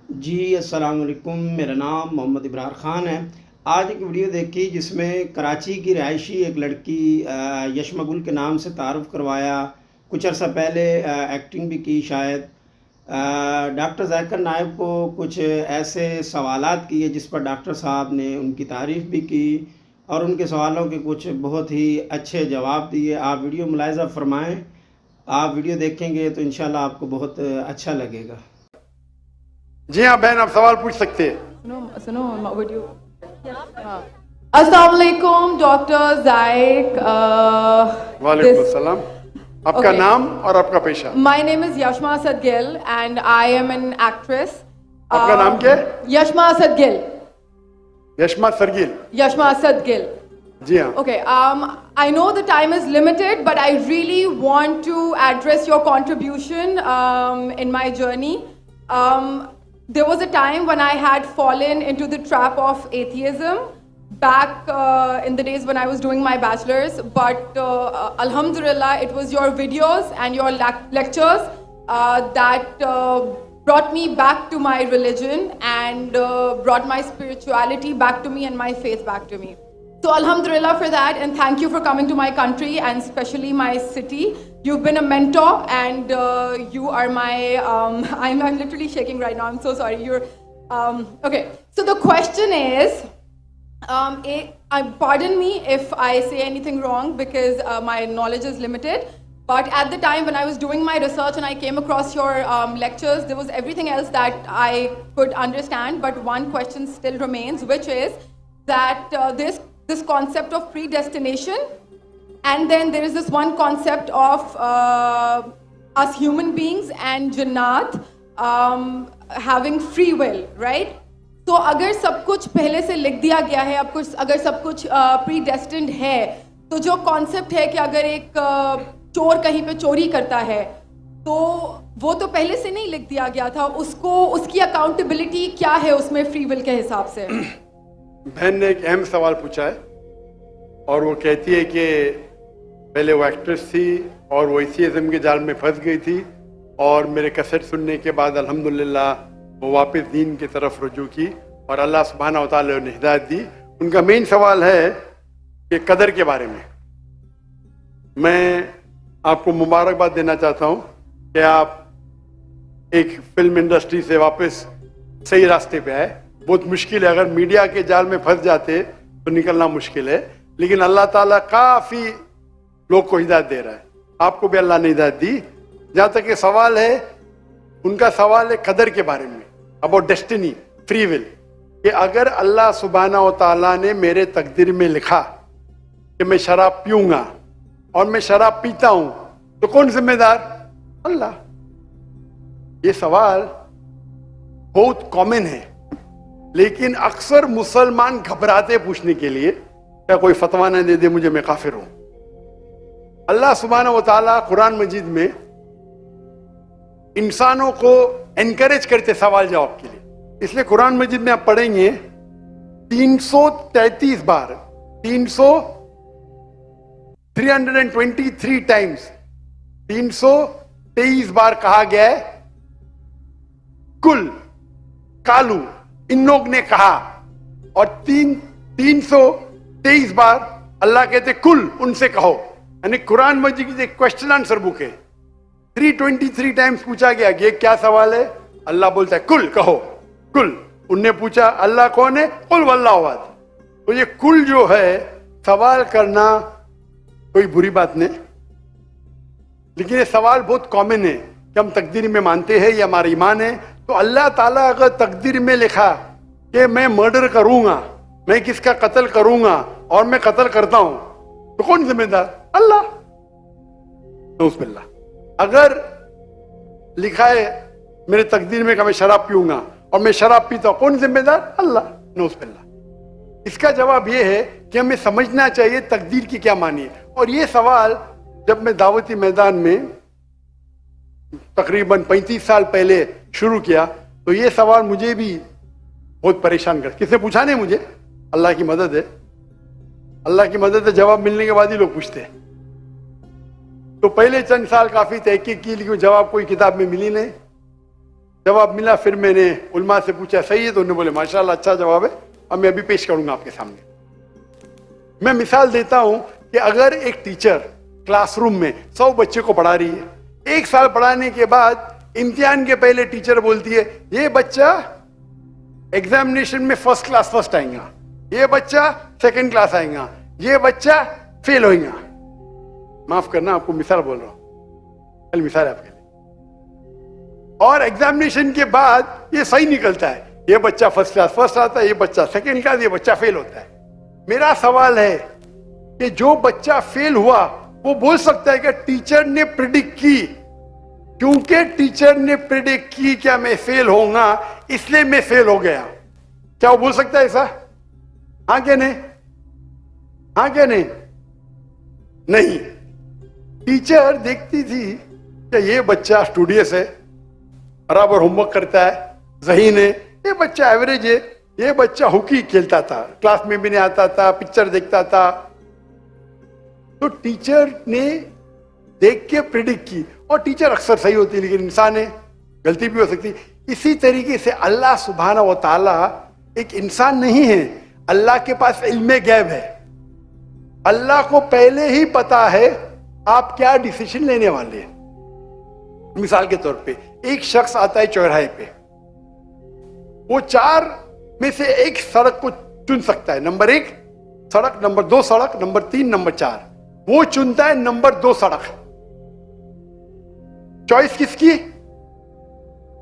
जी, अस्सलाम वालेकुम। मेरा नाम मोहम्मद इब्रार ख़ान है। आज एक वीडियो देखी जिसमें कराची की रिहायशी एक लड़की यशमा गुल के नाम से तारुफ़ करवाया। कुछ अर्सा पहले एक्टिंग भी की शायद। डॉक्टर ज़ाकिर नायब को कुछ ऐसे सवालात किए जिस पर डॉक्टर साहब ने उनकी तारीफ़ भी की और उनके सवालों के कुछ बहुत ही अच्छे जवाब दिए। आप वीडियो मुलाहिज़ा फ़रमाएँ। आप वीडियो देखेंगे तो इंशाल्लाह आपको बहुत अच्छा लगेगा। जी हाँ बहन, आप सवाल पूछ सकते हैं। सुनो वीडियो। अस्सलाम वालेकुम डॉक्टर जायक। वालेकुम अस्सलाम। आपका Okay. नाम और आपका पेशा। My name is Yashma Asad Gill and I am an actress. आपका नाम क्या है? Yashma Asad Gill. Yashma सरगिल। Yashma Asad Gill. जी हाँ। Okay, I know the time is limited, but I really want to address your contribution in my journey. There was a time when I had fallen into the trap of atheism back in the days when I was doing my bachelor's, but Alhamdulillah, it was your videos and your lectures that brought me back to my religion and brought my spirituality back to me and my faith back to me. So Alhamdulillah for that, and thank you for coming to my country and especially my city. You've been a mentor and you are my, I'm literally shaking right now, I'm so sorry. Okay, so the question is, pardon me if I say anything wrong because my knowledge is limited. But at the time when I was doing my research and I came across your lectures, there was everything else that I could understand. But one question still remains, which is that this concept of predestination, and then there is this one concept of us human beings and Jannat having free will, right? तो अगर सब कुछ पहले से लिख दिया गया है, अब कुछ अगर सब कुछ प्रीडेस्टिन्ड है, तो जो कॉन्सेप्ट है कि अगर एक चोर कहीं पे चोरी करता है तो वो तो पहले से नहीं लिख दिया गया था, उसको उसकी अकाउंटेबिलिटी क्या है उसमें फ्री विल के हिसाब से? बहन ने एक अहम सवाल पूछा है और वो कहती है कि पहले वो एक्ट्रेस थी और वो एथियज़्म के जाल में फंस गई थी और मेरे कैसेट सुनने के बाद अल्हम्दुलिल्लाह वो वापस दीन की तरफ रुजू की और अल्लाह सुब्हाना व तआला ने हिदायत दी। उनका मेन सवाल है कि कदर के बारे में। मैं आपको मुबारकबाद देना चाहता हूँ कि आप एक फिल्म इंडस्ट्री से वापस सही रास्ते पे आए। बहुत मुश्किल है, अगर मीडिया के जाल में फंस जाते तो निकलना मुश्किल है, लेकिन अल्लाह ताला काफ़ी लोग को हिदायत दे रहा है। आपको भी अल्लाह ने हिदायत दी। जहाँ तक ये सवाल है, उनका सवाल है कदर के बारे में, अबाउट डेस्टिनी, फ्री विल, कि अगर अल्लाह सुब्हाना व तआला ने मेरे तकदीर में लिखा कि मैं शराब पीऊंगा और मैं शराब पीता हूं तो कौन जिम्मेदार? अल्लाह। ये सवाल बहुत कॉमन है, लेकिन अक्सर मुसलमान घबराते पूछने के लिए, क्या कोई फतवा न दे दे मुझे, मैं काफिर हूं। अल्लाह सुब्हाना व तआला कुरान मजीद में इंसानों को एनकरेज करते सवाल जवाब के लिए, इसलिए कुरान मजीद में आप पढ़ेंगे 333 बार 323 टाइम्स 323 बार कहा गया है कुल, कालू, इन लोग ने कहा, और 323 बार अल्लाह कहते कुल, उनसे कहो। यानी कुरान मजीद की एक क्वेश्चन आंसर बुक है। 323 टाइम्स पूछा गया कि क्या सवाल है, अल्लाह बोलता है कुल, कहो कुल। उनने पूछा अल्लाह कौन है, कुल वल्लाहु अहद। तो ये कुल जो है, सवाल करना कोई बुरी बात नहीं, लेकिन ये सवाल बहुत कॉमन है कि हम तकदीर में मानते हैं, ये हमारा ईमान है। तो अल्लाह ताला अगर तकदीर में लिखा कि मैं मर्डर करूंगा, मैं किसका कत्ल करूंगा और मैं कत्ल करता हूं, तो कौन जिम्मेदार? अल्लाह। नऊज़ुबिल्लाह। अगर लिखा है मेरे तकदीर में कि मैं शराब पीऊंगा और मैं शराब पीता हूं, कौन जिम्मेदार? अल्लाह। नऊज़ुबिल्लाह। इसका जवाब यह है कि हमें समझना चाहिए तकदीर की क्या मानी है। और ये सवाल जब मैं दावती मैदान में तकरीबन 35 साल पहले शुरू किया, तो ये सवाल मुझे भी बहुत परेशान कर, किसने पूछा नहीं मुझे, अल्लाह की मदद है, अल्लाह की मदद है, जवाब मिलने के बाद ही लोग पूछते हैं। तो पहले चंद साल काफी तहकीक की, लेकिन जवाब कोई किताब में मिली नहीं। जवाब मिला। फिर मैंने उलमा से पूछा सही है, तो उन्होंने बोले माशाल्लाह अच्छा जवाब है, अब मैं अभी पेश करूंगा आपके सामने। मैं मिसाल देता हूं कि अगर एक टीचर क्लासरूम में 100 बच्चे को पढ़ा रही है, 1 साल पढ़ाने के बाद इम्तिहान के पहले टीचर बोलती है ये बच्चा एग्जामिनेशन में फर्स्ट क्लास फर्स्ट आएगा, ये बच्चा सेकंड क्लास आएगा, ये बच्चा फेल होगा। माफ करना, आपको मिसाल बोल रहा हूं, कल मिसाल है आपके लिए। और एग्जामिनेशन के बाद ये सही निकलता है, ये बच्चा फर्स्ट क्लास फर्स्ट आता है, ये बच्चा सेकंड क्लास, ये बच्चा फेल होता है। मेरा सवाल है कि जो बच्चा फेल हुआ वो बोल सकता है कि टीचर ने प्रिडिक्ट की, क्योंकि टीचर ने प्रिडिक्ट की क्या मैं फेल होऊंगा इसलिए मैं फेल हो गया। क्या वो बोल सकता है ऐसा? हाँ क्या नहीं? हाँ क्या नहीं? नहीं। टीचर देखती थी कि ये बच्चा स्टूडियस है, बराबर होमवर्क करता है, ज़हीन है, ये बच्चा एवरेज है, ये बच्चा हॉकी खेलता था, क्लास में भी नहीं आता था, पिक्चर देखता था। तो टीचर ने देख के प्रिडिक्ट की, और टीचर अक्सर सही होती है, लेकिन इंसान है, गलती भी हो सकती है। इसी तरीके से अल्लाह सुब्हानहू व तआला एक इंसान नहीं है, अल्लाह के पास इल्मे गैब है। अल्लाह को पहले ही पता है आप क्या डिसीजन लेने वाले हैं। मिसाल के तौर पे एक शख्स आता है चौराहे पे, वो 4 में से एक सड़क को चुन सकता है, नंबर 1 सड़क, नंबर 2 सड़क, नंबर 3, नंबर 4। वो चुनता है नंबर 2 सड़क। चॉइस किसकी?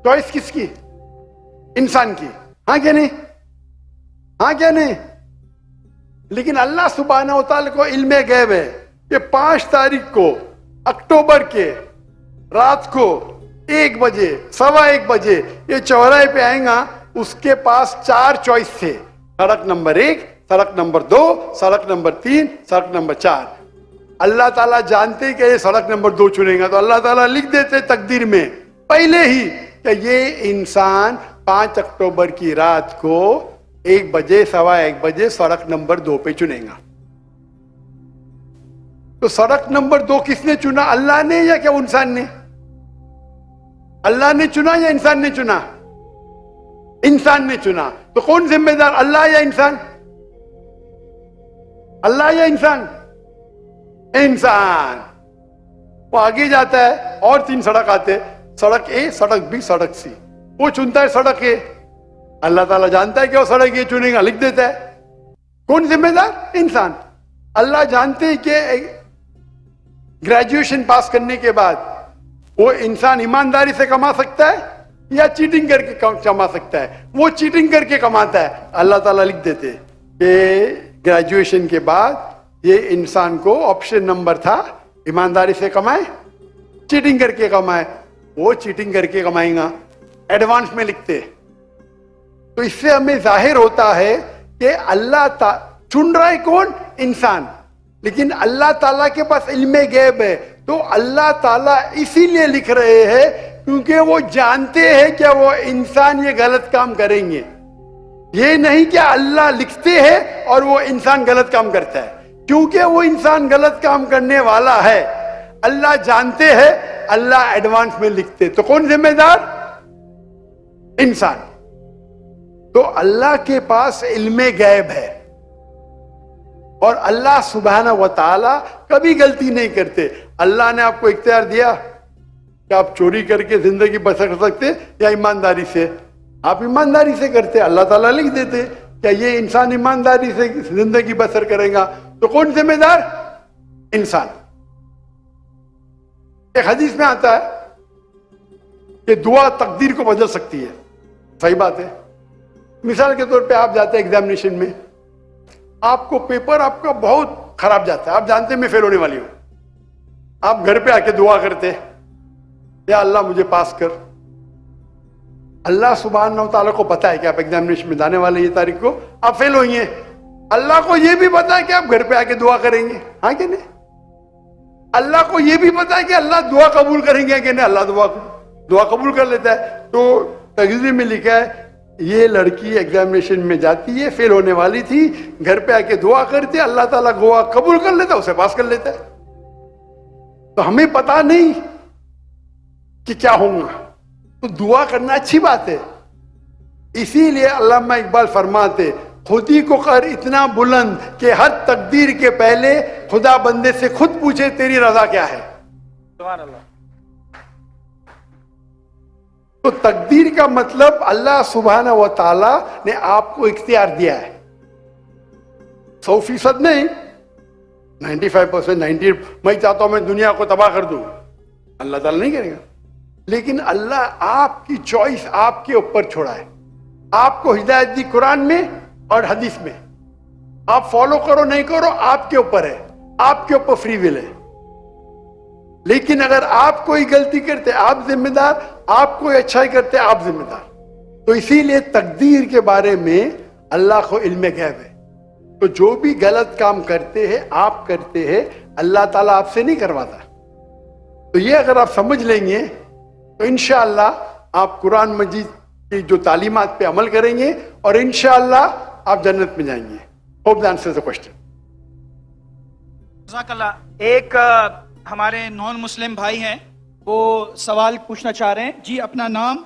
चॉइस किसकी? इंसान की। हाँ क्या नहीं? हाँ क्या नहीं? लेकिन अल्लाह सुब्हानहू व तआला को इल्मे गैब है कि 5 तारीख को अक्टूबर के रात को 1 बजे, 1:15 बजे ये चौराहे पे आएगा। उसके पास 4 चॉइस थे, सड़क नंबर 1, सड़क नंबर 2, सड़क नंबर 3, सड़क नंबर 4। अल्लाह ताला जानते कि ये सड़क नंबर 2 चुनेगा, तो अल्लाह ताला लिख देते तकदीर में पहले ही कि ये इंसान 5 अक्टूबर की रात को 1 बजे, 1:15 बजे सड़क नंबर 2 पे चुनेगा। तो सड़क नंबर 2 किसने चुना? अल्लाह ने या क्या इंसान ने? अल्लाह ने चुना या इंसान ने चुना? इंसान ने चुना। तो कौन जिम्मेदार, अल्लाह या इंसान? अल्लाह या इंसान? इंसान। वो आगे जाता है और 3 सड़क आते, सड़क ए, सड़क बी, सड़क सी। वो चुनता है सड़क ए, अल्लाह ताला जानता है कि वो सड़क ए चुनेगा, लिख देता है। कौन जिम्मेदार? इंसान। अल्लाह जानते हैं कि ग्रेजुएशन पास करने के बाद वो इंसान ईमानदारी से कमा सकता है या चीटिंग करके कमा सकता है। वो चीटिंग करके कमाता है, अल्लाह ताला लिख देते कि ग्रेजुएशन के बाद ये इंसान को ऑप्शन नंबर था ईमानदारी से कमाए, चीटिंग करके कमाए। वो चीटिंग करके कमाएगा, एडवांस में लिखते। तो इससे हमें जाहिर होता है कि अल्लाह चुन रहा है कौन? इंसान। लेकिन अल्लाह ताला के पास इल्मे गैब है, तो अल्लाह ताला इसीलिए लिख रहे हैं क्योंकि वो जानते हैं कि वो इंसान ये गलत काम करेंगे। ये नहीं कि अल्लाह लिखते हैं और वो इंसान गलत काम करता है, क्योंकि वो इंसान गलत काम करने वाला है, अल्लाह जानते हैं, अल्लाह एडवांस में लिखते। तो कौन जिम्मेदार? इंसान। तो अल्लाह के पास इल्मे गैब है, और अल्लाह सुब्हानहू व तआला कभी गलती नहीं करते। अल्लाह ने आपको इख्तियार दिया कि आप चोरी करके जिंदगी बसर कर सकते या ईमानदारी से। आप ईमानदारी से करते, अल्लाह ताला लिख देते क्या ये इंसान ईमानदारी से जिंदगी बसर करेगा। तो कौन जिम्मेदार? इंसान। एक हदीस में आता है कि दुआ तकदीर को बदल सकती है। सही बात है। मिसाल के तौर पे आप जाते हैं एग्जामिनेशन में, आपको पेपर आपका बहुत खराब जाता है, आप जानते हैं मैं फेल होने वाली हूं, आप घर पे आके दुआ करते या अल्लाह मुझे पास कर। अल्लाह सुब्हानहू तआला को पता है कि आप एग्जामिनेशन में जाने वाले ये तारीख को आप फेल होंगे। अल्लाह को यह भी पता है कि आप घर पे आके दुआ करेंगे। हाँ कि नहीं? अल्लाह को यह भी पता है कि अल्लाह दुआ कबूल करेंगे कि नहीं। अल्लाह दुआ कबूल कर लेता है। तो तकदीर में लिखा है ये लड़की एग्जामिनेशन में जाती है, फेल होने वाली थी, घर पे आके दुआ करती है, अल्लाह ताला दुआ कबूल कर लेता है, उसे पास कर लेता है। तो हमें पता नहीं कि क्या होगा, तो दुआ करना अच्छी बात है। इसीलिए अल्लामा इकबाल फरमाते, खुदी को कर इतना बुलंद कि हर तकदीर के पहले खुदा बंदे से खुद पूछे तेरी रजा क्या है। सुभान अल्लाह। तो तकदीर का मतलब अल्लाह सुब्हानहू व तआला ने आपको इख्तियार दिया है। 100% नहीं, 95%, 90। मैं चाहता हूं मैं दुनिया को तबाह कर दूं, अल्लाह ताला नहीं करेगा। लेकिन अल्लाह आपकी चॉइस आपके ऊपर छोड़ा है। आपको हिदायत दी कुरान में और हदीस में, आप फॉलो करो नहीं करो आपके ऊपर है, आपके ऊपर फ्री विल है। लेकिन अगर आप कोई गलती करते आप जिम्मेदार, आप कोई अच्छाई करते आप जिम्मेदार। तो इसीलिए तकदीर के बारे में अल्लाह को इल्म गैब है। तो जो भी गलत काम करते हैं आप करते हैं, अल्लाह ताला आपसे नहीं करवाता। तो ये अगर आप समझ लेंगे तो इंशाअल्लाह आप कुरान मजीद की जो तालीमात पे अमल करेंगे और इंशाअल्लाह आप जन्नत में जाएंगे। Hope that answers the question. जज़ाकल्लाह। एक हमारे नॉन मुस्लिम भाई हैं, वो सवाल पूछना चाह रहे हैं। जी, अपना नाम